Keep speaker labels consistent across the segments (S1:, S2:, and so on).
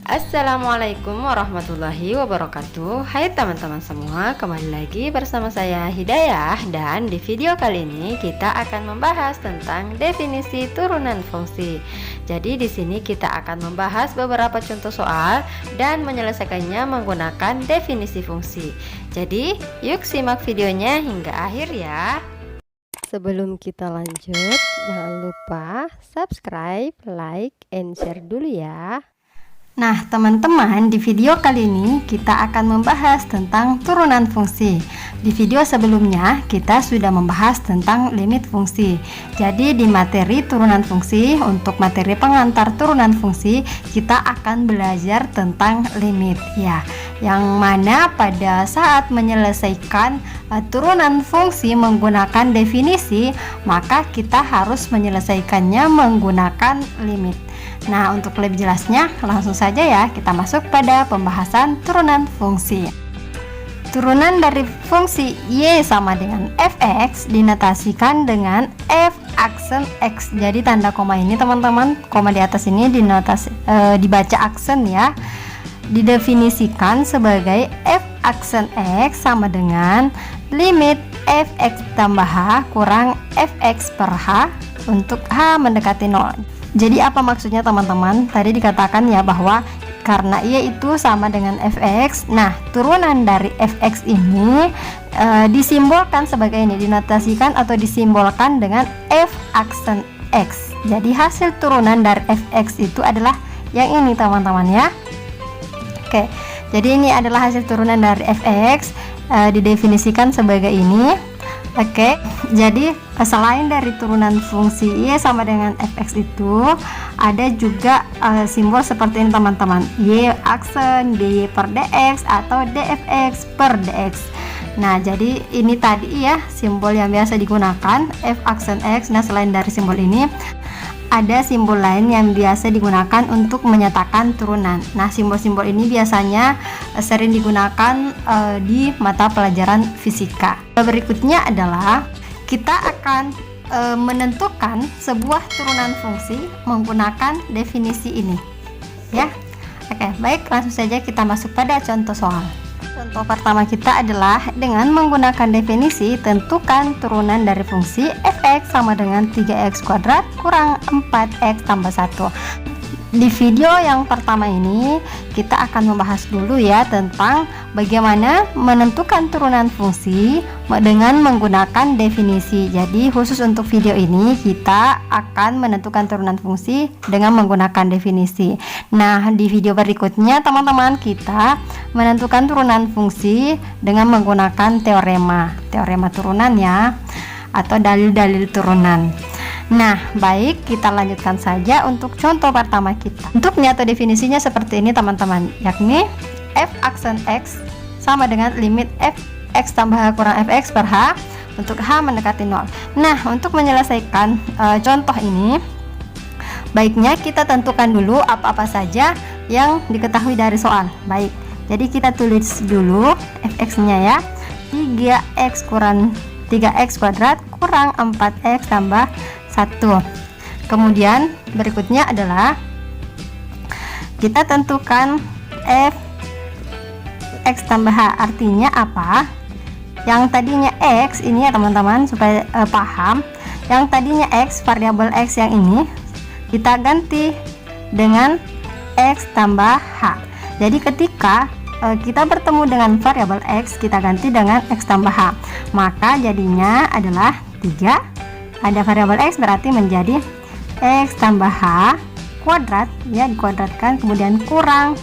S1: Assalamualaikum warahmatullahi wabarakatuh. Hai teman-teman semua, kembali lagi bersama saya Hidayah. Dan di video kali ini kita akan membahas tentang definisi turunan fungsi. Jadi di sini kita akan membahas beberapa contoh soal dan menyelesaikannya menggunakan definisi fungsi. Jadi yuk simak videonya hingga akhir ya. Sebelum kita lanjut, jangan lupa subscribe, like, and share dulu ya. Nah teman-teman, di video kali ini kita akan membahas tentang turunan fungsi. Di video sebelumnya kita sudah membahas tentang limit fungsi. Jadi di materi turunan fungsi, untuk materi pengantar turunan fungsi, kita akan belajar tentang limit ya, yang mana pada saat menyelesaikan turunan fungsi menggunakan definisi, maka kita harus menyelesaikannya menggunakan limit. Nah, untuk lebih jelasnya, langsung saja ya kita masuk pada pembahasan turunan fungsi. Turunan dari fungsi y sama dengan fx dinotasikan dengan f aksen x. Jadi tanda koma ini teman-teman, koma di atas ini dibaca aksen ya. Didefinisikan sebagai f aksen x sama dengan limit fx tambah h kurang fx per h untuk h mendekati 0. Jadi apa maksudnya teman-teman? Tadi dikatakan ya bahwa karena y itu sama dengan fx, nah turunan dari fx ini disimbolkan sebagai ini, dinotasikan atau disimbolkan dengan f aksen x. Jadi hasil turunan dari fx itu adalah yang ini teman-teman ya. Oke, jadi ini adalah hasil turunan dari fx, didefinisikan sebagai ini. Oke, jadi selain dari turunan fungsi y sama dengan fx itu, ada juga simbol seperti ini teman-teman, y aksen dy per dx atau dfx per dx. Nah, jadi ini tadi ya simbol yang biasa digunakan, f aksen x. Nah, selain dari simbol ini, ada simbol lain yang biasa digunakan untuk menyatakan turunan. Nah, simbol-simbol ini biasanya sering digunakan di mata pelajaran fisika. Berikutnya adalah kita akan menentukan sebuah turunan fungsi menggunakan definisi ini ya. Oke, baik, langsung saja kita masuk pada contoh soal. Contoh pertama kita adalah dengan menggunakan definisi, tentukan turunan dari fungsi fx sama dengan 3x kuadrat kurang 4x tambah 1. Di video yang pertama ini kita akan membahas dulu ya tentang bagaimana menentukan turunan fungsi dengan menggunakan definisi. Jadi khusus untuk video ini kita akan menentukan turunan fungsi dengan menggunakan definisi. Nah, di video berikutnya teman-teman kita menentukan turunan fungsi dengan menggunakan teorema turunan ya, atau dalil-dalil turunan. Nah, baik, kita lanjutkan saja untuk contoh pertama kita. Bentuknya atau definisinya seperti ini teman-teman, yakni f aksen x sama dengan limit fx tambah h kurang fx per h untuk h mendekati 0. Nah, untuk menyelesaikan contoh ini, baiknya kita tentukan dulu apa-apa saja yang diketahui dari soal. Baik, jadi kita tulis dulu fx nya ya, 3x kuadrat kurang 4x tambah 1. Kemudian berikutnya adalah kita tentukan f x tambah h. Artinya apa? Yang tadinya x ini ya teman-teman, supaya paham, yang tadinya x, variabel x yang ini kita ganti dengan x tambah h. Jadi ketika kita bertemu dengan variabel x, kita ganti dengan x tambah h, maka jadinya adalah 3. Ada variabel x berarti menjadi x tambah h kuadrat ya, dikuadratkan, kemudian kurang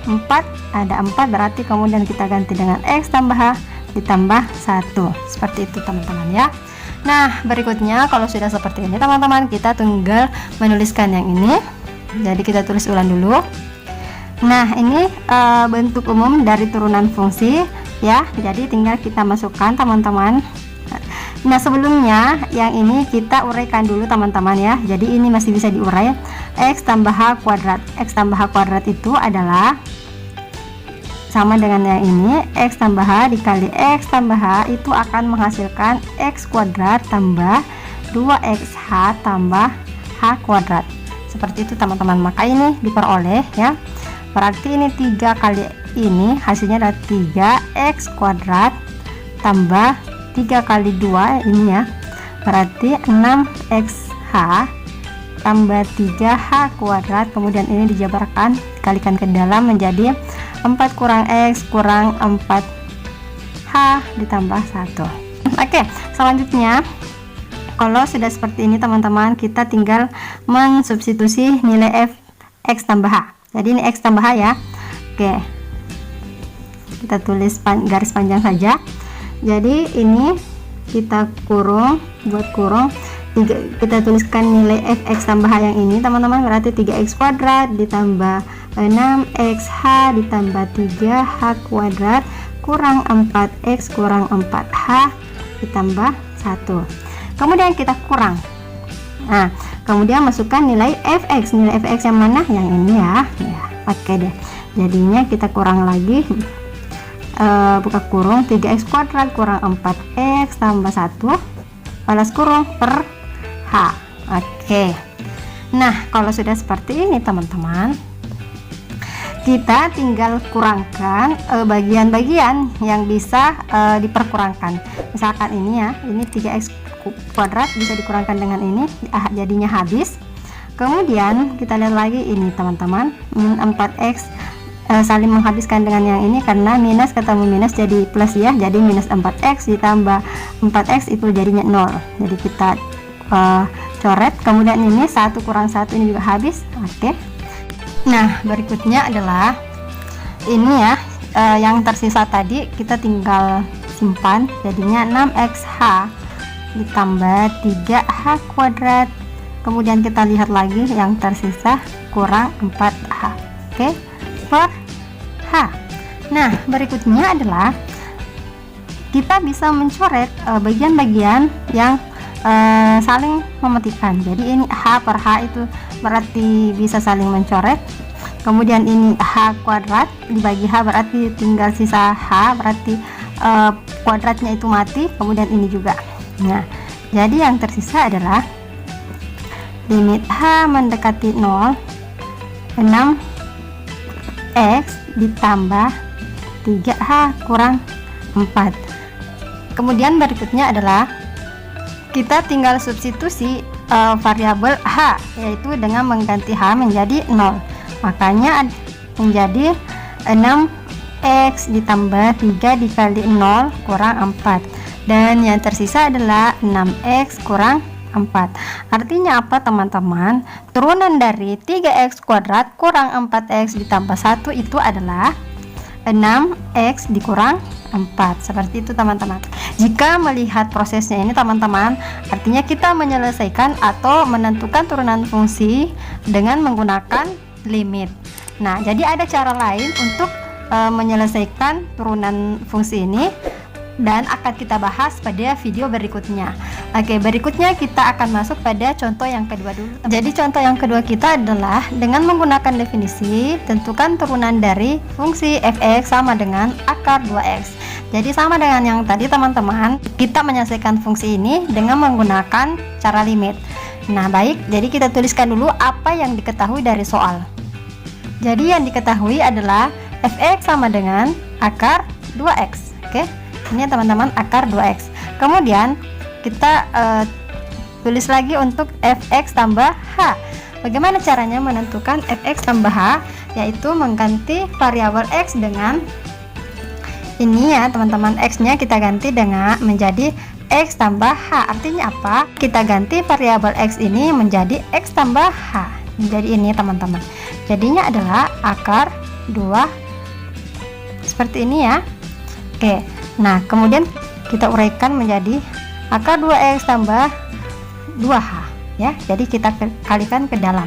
S1: 4, ada 4 berarti kemudian kita ganti dengan x tambah h ditambah 1. Seperti itu teman-teman ya. Nah, berikutnya kalau sudah seperti ini teman-teman, kita tinggal menuliskan yang ini. Jadi kita tulis ulang dulu. Nah, ini bentuk umum dari turunan fungsi ya. Jadi tinggal kita masukkan teman-teman. Nah, sebelumnya yang ini kita uraikan dulu teman-teman ya. Jadi ini masih bisa diurai. X tambah h kuadrat. X tambah h kuadrat itu adalah sama dengan yang ini, x tambah h dikali x tambah h itu akan menghasilkan x kuadrat tambah 2xh tambah h kuadrat. Seperti itu teman-teman. Maka ini diperoleh ya.
S2: berarti ini 3 kali ini hasilnya adalah 3x kuadrat tambah 3 kali 2 ini ya, berarti 6xh tambah 3h kuadrat, kemudian ini dijabarkan dikalikan ke dalam menjadi 4 kurang x kurang 4h ditambah 1. Oke, selanjutnya kalau sudah seperti ini teman-teman, kita tinggal mensubstitusi nilai x tambah h. Jadi ini x tambah h ya. Oke, kita tulis garis panjang saja. Jadi ini kita kurung, buat kurung, kita tuliskan nilai fx tambah h yang ini teman-teman, berarti 3x kuadrat ditambah 6xh ditambah 3h kuadrat kurang 4x kurang 4h ditambah 1. Kemudian kita kurang. Nah, kemudian masukkan nilai fx. Nilai fx yang mana? Yang ini ya. Oke deh. Jadinya kita kurang lagi, buka kurung, 3x kuadrat kurang 4x tambah 1 balas kurung per h. Oke. Nah, kalau sudah seperti ini teman-teman, kita tinggal kurangkan bagian-bagian yang bisa diperkurangkan. Misalkan ini ya, ini 3x kuadrat bisa dikurangkan dengan ini, jadinya habis. Kemudian kita lihat lagi ini teman-teman, 4x saling menghabiskan dengan yang ini karena minus ketemu minus jadi plus ya, jadi minus 4x ditambah 4x itu jadinya 0. Jadi kita coret. Kemudian ini 1 kurang 1 ini juga habis. Oke. Nah, berikutnya adalah ini ya, yang tersisa tadi kita tinggal simpan, jadinya 6xh ditambah 3h kuadrat, kemudian kita lihat lagi yang tersisa kurang 4h. Oke, per h. Nah, berikutnya adalah kita bisa mencoret bagian-bagian yang saling mematikan. Jadi ini h per h itu berarti bisa saling mencoret. Kemudian ini h kuadrat dibagi h berarti tinggal sisa h, berarti kuadratnya itu mati. Kemudian ini juga. Nah, jadi yang tersisa adalah limit h mendekati 0, 6x ditambah 3h kurang 4. Kemudian berikutnya adalah kita tinggal substitusi variabel h, yaitu dengan mengganti h menjadi 0. Makanya menjadi 6x ditambah 3 dikali 0 kurang 4. Dan yang tersisa adalah 6x kurang 4. Artinya apa teman-teman? Turunan dari 3x kuadrat kurang 4x ditambah 1 itu adalah 6x dikurang 4. Seperti itu teman-teman. Jika melihat prosesnya ini teman-teman, artinya kita menyelesaikan atau menentukan turunan fungsi dengan menggunakan limit. Nah, jadi ada cara lain untuk menyelesaikan turunan fungsi ini, dan akan kita bahas pada video berikutnya. Oke, berikutnya kita akan masuk pada contoh yang kedua dulu. Jadi contoh yang kedua kita adalah dengan menggunakan definisi, tentukan turunan dari fungsi fx sama dengan akar 2x. Jadi sama dengan yang tadi teman-teman, kita menyelesaikan fungsi ini dengan menggunakan cara limit. Nah baik, jadi kita tuliskan dulu apa yang diketahui dari soal. Jadi yang diketahui adalah fx sama dengan akar 2x. Oke, ini teman-teman akar 2x. Kemudian kita tulis lagi untuk fx tambah h. Bagaimana caranya menentukan fx tambah h? Yaitu mengganti variabel x dengan ini ya teman-teman, x nya kita ganti dengan menjadi x tambah h. Artinya apa? Kita ganti variabel x ini menjadi x tambah h. Jadi ini teman-teman, jadinya adalah akar 2 seperti ini ya. Oke, nah kemudian kita uraikan menjadi akar 2x tambah 2h ya. Jadi kita kalikan ke dalam.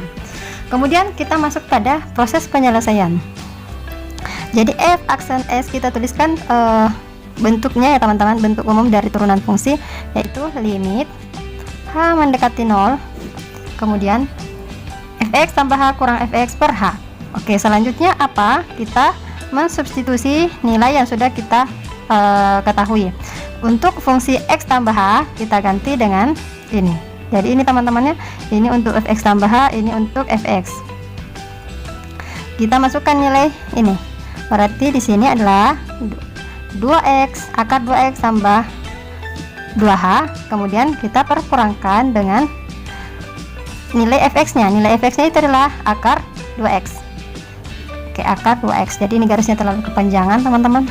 S2: Kemudian kita masuk pada proses penyelesaian. Jadi f aksen s kita tuliskan bentuknya ya teman-teman, bentuk umum dari turunan fungsi, yaitu limit h mendekati 0, kemudian fx tambah h kurang fx per h. Oke, selanjutnya apa? Kita mensubstitusi nilai yang sudah kita ketahui. Untuk fungsi x tambah h kita ganti dengan ini. Jadi ini teman-temannya, ini untuk fx tambah h, ini untuk fx. kita masukkan nilai ini. Berarti di sini adalah 2x, akar 2x tambah 2h. Kemudian kita perkurangkan dengan nilai fx-nya. Nilai fx-nya itu adalah akar 2x. Oke, akar 2x. Jadi ini garisnya terlalu kepanjangan, teman-teman.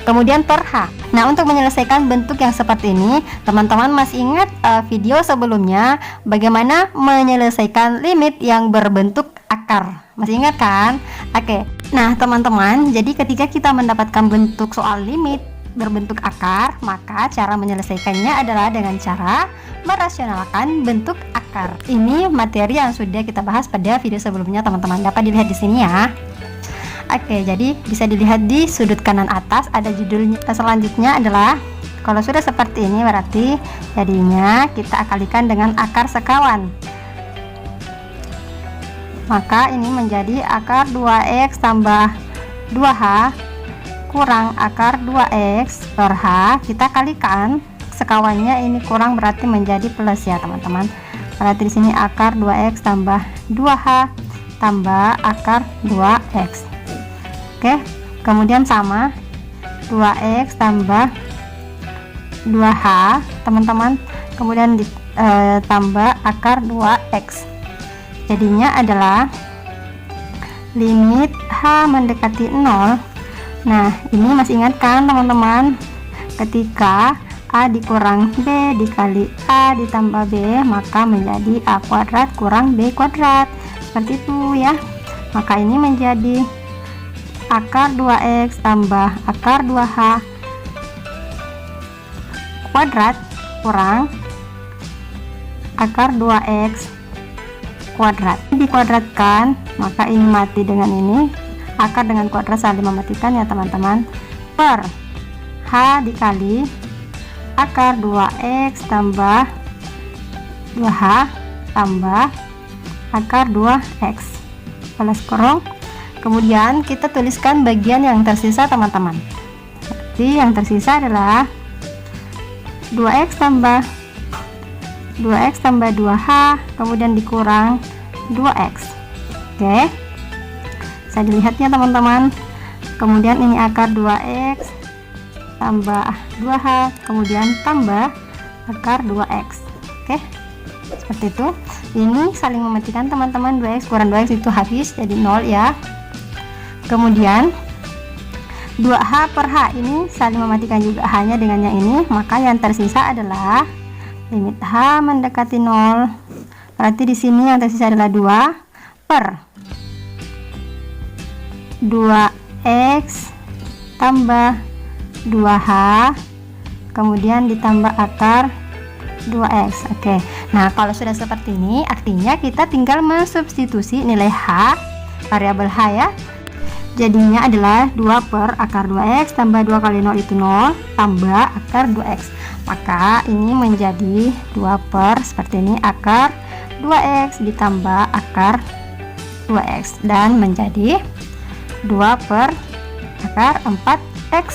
S2: Kemudian per h. Nah, untuk menyelesaikan bentuk yang seperti ini, teman-teman masih ingat video sebelumnya bagaimana menyelesaikan limit yang berbentuk akar? Masih ingat kan? Oke. Nah, teman-teman, jadi ketika kita mendapatkan bentuk soal limit berbentuk akar, maka cara menyelesaikannya adalah dengan cara merasionalkan bentuk akar. Ini materi yang sudah kita bahas pada video sebelumnya, teman-teman. Dapat dilihat di sini ya. Oke, jadi bisa dilihat di sudut kanan atas ada judulnya. Selanjutnya adalah kalau sudah seperti ini berarti jadinya kita kalikan dengan akar sekawan. Maka ini menjadi akar 2x tambah 2h kurang akar 2x per h. Kita kalikan sekawannya ini kurang berarti menjadi plus ya, teman-teman. Berarti di sini akar 2x tambah 2h tambah akar 2x. Oke, kemudian sama 2x tambah 2h, teman-teman. Kemudian ditambah akar 2x. Jadinya adalah limit h mendekati 0. Nah, ini masih ingat kan, teman-teman? Ketika a dikurang b dikali a ditambah b, maka menjadi a kuadrat kurang b kuadrat. Seperti itu ya. Maka ini menjadi akar 2x tambah akar 2h kuadrat kurang akar 2x kuadrat. Dikuadratkan, maka ini mati dengan ini. Akar dengan kuadrat saling mematikan ya, teman-teman. Per h dikali akar 2x tambah 2h tambah akar 2x plus kurung. Kemudian kita tuliskan bagian yang tersisa, teman-teman. Jadi yang tersisa adalah 2x tambah 2h kemudian dikurang 2x. Oke, bisa dilihatnya, teman-teman. Kemudian ini akar 2x tambah 2h kemudian tambah akar 2x. Oke, seperti itu. Ini saling mematikan, teman-teman. 2x kurang 2x itu habis jadi 0 ya. Kemudian 2h per h ini saling mematikan juga h-nya dengan yang ini, maka yang tersisa adalah limit h mendekati 0. Berarti di sini yang tersisa adalah 2 per 2x tambah 2h kemudian ditambah akar 2x. Oke. Nah, kalau sudah seperti ini artinya kita tinggal mensubstitusi nilai h, variabel h ya. Jadinya adalah 2 per akar 2x tambah 2 kali 0 itu 0 tambah akar 2x. Maka ini menjadi 2 per seperti ini akar 2x ditambah akar 2x dan menjadi 2 per akar 4x.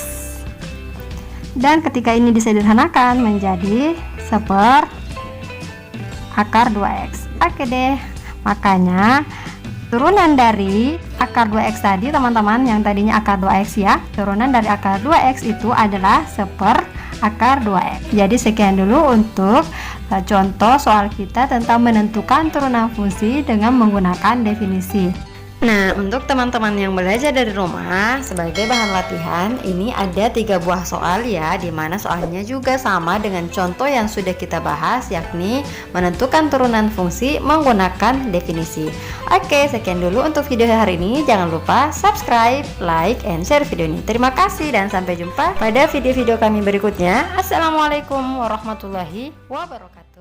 S2: Dan ketika ini disederhanakan menjadi 1 per akar 2x. Oke deh. Makanya turunan dari akar 2x tadi, teman-teman, yang tadinya akar 2x ya, turunan dari akar 2x itu adalah 1 per akar 2x. Jadi sekian dulu untuk contoh soal kita tentang menentukan turunan fungsi dengan menggunakan definisi.
S1: Nah, untuk teman-teman yang belajar dari rumah, sebagai bahan latihan, ini ada 3 buah soal ya, dimana soalnya juga sama dengan contoh yang sudah kita bahas, yakni menentukan turunan fungsi menggunakan definisi. Oke, sekian dulu untuk video hari ini. Jangan lupa subscribe, like, and share video ini. Terima kasih dan sampai jumpa pada video-video kami berikutnya. Assalamualaikum warahmatullahi wabarakatuh.